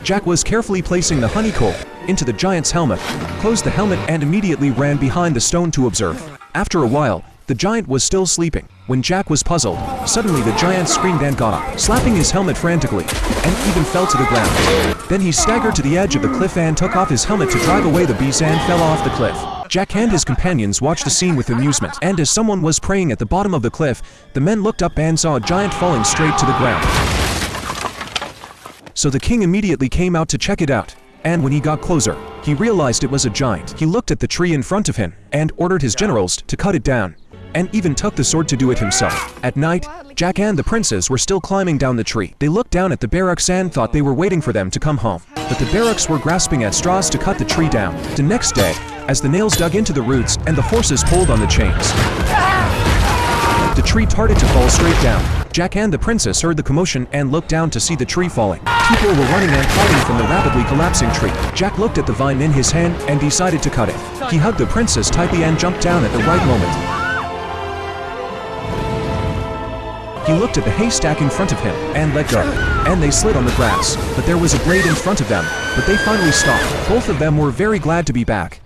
Jack was carefully placing the honeycomb into the giant's helmet, closed the helmet and immediately ran behind the stone to observe. After a while, the giant was still sleeping. When Jack was puzzled, suddenly the giant screamed and got up, slapping his helmet frantically, and even fell to the ground. Then he staggered to the edge of the cliff and took off his helmet to drive away the beast and fell off the cliff. Jack and his companions watched the scene with amusement, and as someone was praying at the bottom of the cliff, the men looked up and saw a giant falling straight to the ground. So the king immediately came out to check it out, and when he got closer, he realized it was a giant. He looked at the tree in front of him, and ordered his generals to cut it down, and even took the sword to do it himself. At night, Jack and the princess were still climbing down the tree. They looked down at the barracks and thought they were waiting for them to come home. But the barracks were grasping at straws to cut the tree down. The next day, as the nails dug into the roots and the horses pulled on the chains, the tree started to fall straight down. Jack and the princess heard the commotion and looked down to see the tree falling. People were running and hiding from the rapidly collapsing tree. Jack looked at the vine in his hand and decided to cut it. He hugged the princess tightly and jumped down at the right moment. He looked at the haystack in front of him and let go, and they slid on the grass. But there was a blade in front of them, but they finally stopped. Both of them were very glad to be back.